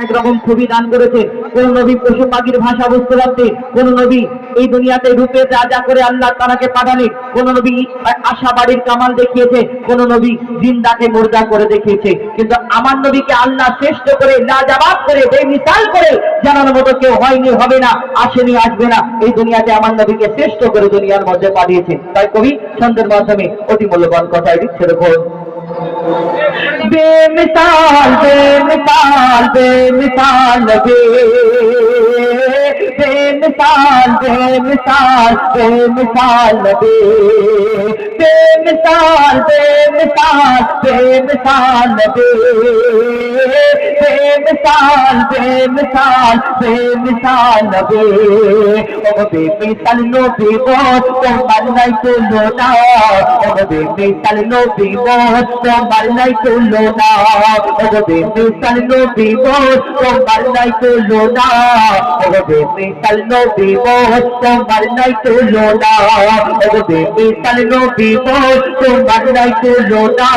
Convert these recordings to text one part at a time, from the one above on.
এক রকম ছবি দান করেছেন। কোন নবী পশু পাখির ভাষা বুঝতে পারতেন, কোন নবী এই দুনিয়াতে রূপের রাজা করে আল্লাহ তাআলাকে পাঠালেন, কোন নবী আশাবাড়ির কামাল দেখিয়েছে, কোন নবী জিন্দাকে মুর্দা করে দেখিয়েছে। কিন্তু আমার নবীকে আল্লাহ শ্রেষ্ঠ করে, লাজবাব করে, বেমিসাল করে জানানোর মতো কেউ হয়নি, হবে না, আসেনি, আসবে না। এই দুনিয়াতে আমার নবীকে শ্রেষ্ঠ করে দুনিয়ার মধ্যে পাঠিয়েছেন। তাই কবি ছন্দের মাধ্যমে অতি মূল্যবান কথায় লিখছে দেখুন, बेमिसाल बेमिसाल बेमिसाल नबी, बेमिसाल बेमिसाल बेमिसाल नबी, बेमिसाल बेमिसाल बेमिसाल नबी, बेमिसाल बेमिसाल बेमिसाल नबी। ओ बेमिसाल नबी बहुत তোমার নাই তুলনা, ও বেমিসাল নবী বহুত তোমার নাই তুলনা, ও বেমিসাল নবী বহুত তোমার নাই তুলনা, ও বেমিসাল নবী বহুত তোমার নাই তুলনা, ও বেমিসাল নবী বহুত তোমার নাই তুলনা,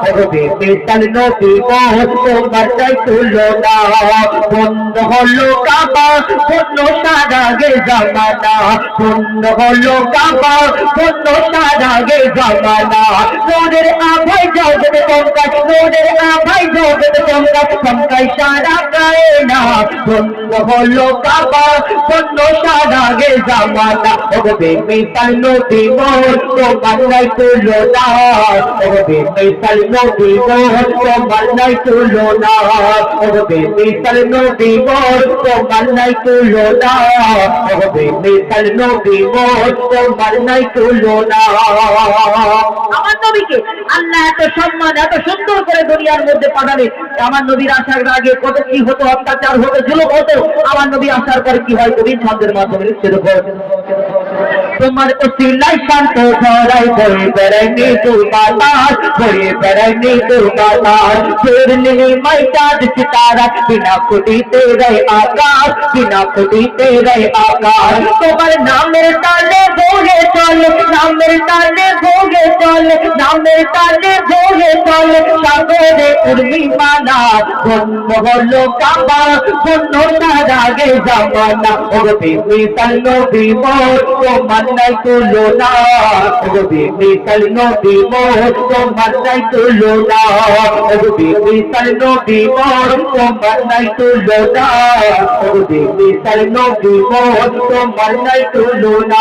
ও বেমিসাল নবী বহুত তোমার নাই তুলনা। বন্ধ হলো কাবা, বন্ধ সারা গে জামানা, বন্ধ হলো কাবা, বন্ধ সারা গে জামানা। নূরের আভায় জগৎ চমকায়, নূরের আভায় জগৎ চমকায়, চমকায় সারা কায়না। বন্ধ হলো কাবা, বন্ধ সারা গে জামানা। ও বেমিসাল নবী মোর তোমার নাই তুলনা, ও বেমিসাল নবী মোর তোমার নাই তুলনা, ও বেমিসাল নবী মোর তোমার নাই তুলনা, ও বেমিসাল নবী মোর তোমার নাই তুলনা। আমার নবীকে আল্লাহ এত সম্মান, এত সুন্দর করে দুনিয়ার মধ্যে পাঠালেন। আমার নবীর আসার আগে কত কি হতো, অত্যাচার হতো, জুলুম হতো। আমার নবী আসার পরে কি হয় কবি ছন্দের মাধ্যমে লিখছে দেখুন, তোমার উসিলায় শান্ত ধরাই বই বেড়াইনি তোর বাতাস, বই বেড়াইনি তোর বাতাস। ফের নেই মাই চাঁদ সিতারা, বিনা খুঁটিতে রয় আকাশ, বিনা খুঁটিতে রয় আকাশ। তোমার নামের তালে ভোগে চলে, নামের তালে ভোগে চলে, নামের তালে ভোগে চলে সাগরে উর্মিমানা। বন্ধ হলো কাবা, বন্ধ সারা গে জামানা। ও বেমিসাল নবী মোর তোমার নাই তুলনা, ও বেমিসাল নবী মোর তোমার নাই তুলনা, ও বেমিসাল নবী মোর তোমার নাই তুলনা, ও বেমিসাল নবী মোর তোমার নাই তুলনা।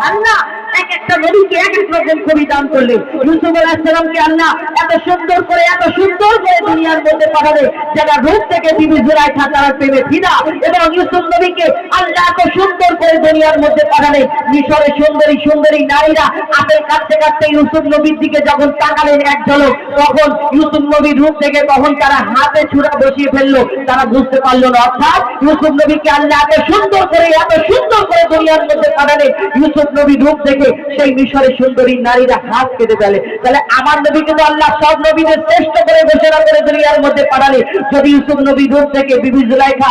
আল্লাহ এক একটা নবীকে এক এক রকম ছবি দান করলেন। ইউসুফ আলাইহিস সালামকে আল্লাহ এত সুন্দর করে, এত সুন্দর করে দুনিয়ার মধ্যে পাঠালেন, যারা রূপ থেকে বিবি জুলাইখা তার প্রেমে ফিদা। এবং ইউসুফ নবীকে আল্লাহ এত সুন্দর করে দুনিয়ার মধ্যে পাঠালেন। মিশরের সুন্দরী সুন্দরী নারীরা আপেল কাটতে কাটতে ইউসুফ নবীর দিকে যখন তাকালেন এক ঝলক, তখন ইউসুফ নবীর রূপ থেকে তখন তারা হাতে ছুরা বসিয়ে ফেললো, তারা বুঝতে পারলো না। অর্থাৎ ইউসুফ নবীকে আল্লাহ এত সুন্দর করে, এত সুন্দর করে দুনিয়ার মধ্যে পাঠালেন, ইউসুফ নবীর রূপ থেকে সেই মিশরের সুন্দরী নারীরা হাত কেটে ফেলে। তাহলে আমার নবীকে তো আল্লাহ সব নবীদের শ্রেষ্ঠ করে ঘোষণা করে দুনিয়ার মধ্যে পাঠালে। যদি ইউসুফ নবীর রূপ থেকে বিবি জুলাইখা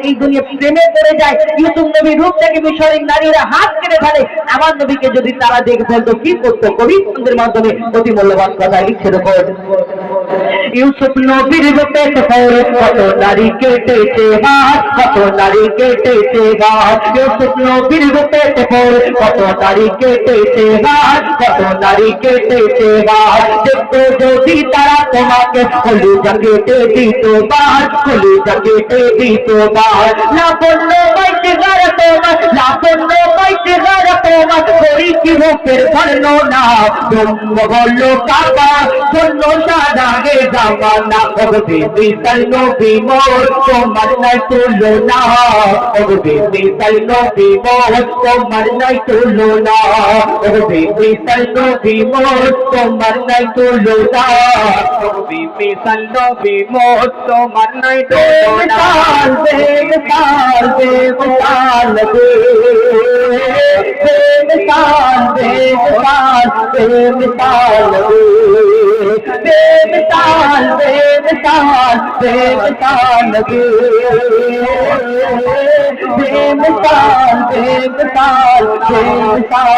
এই দুনিয়া প্রেমে পড়ে যায়, ইউসুফ নবীর রূপ থেকে মিশরের নারীরা হাত কেটে ফেলে, আমার নবীকে যদি তারা দেখে ফেলতো কি করতো? কবি ছন্দের মাধ্যমে অতি মূল্যবান কথা লিখছে দেখুন, ইউসুফ নবীর রূপে কত নারী কেটেছে হাত, কত নারী কেটেছে হাত। ইউসুফ নবীর রূপে কত নারী কেটেছে হাত, কত নারী কেটেছে হাত। দেখতো যদি তারা তোমাকে কলিজা কেটে দিত বার, কলিজা কেটে দিত বার। লাবণ্য পাইতে গার তোমার, লাবণ্য পাইতে গার তোমার, করি কি রূপের বর্ণনা। বন্ধ হলো কাবা, বন্ধ সারা গে জামানা। ও বেমিসাল নবী মোর তোমার নাই তুলনা, ও বেমিসাল নবী মোর তোমার নাই তুলনা, ও বেমিসাল নবী মোর তোমার নাই তুলনা, ও বেমিসাল নবী মোর তোমার নাই তুলনা। বেমিসাল বেমিসাল বেমিসাল বেমিসাল বেমিসাল बेमिसाल बेमिसाल बेमिसाल बेमिसाल बेमिसाल बेमिसाल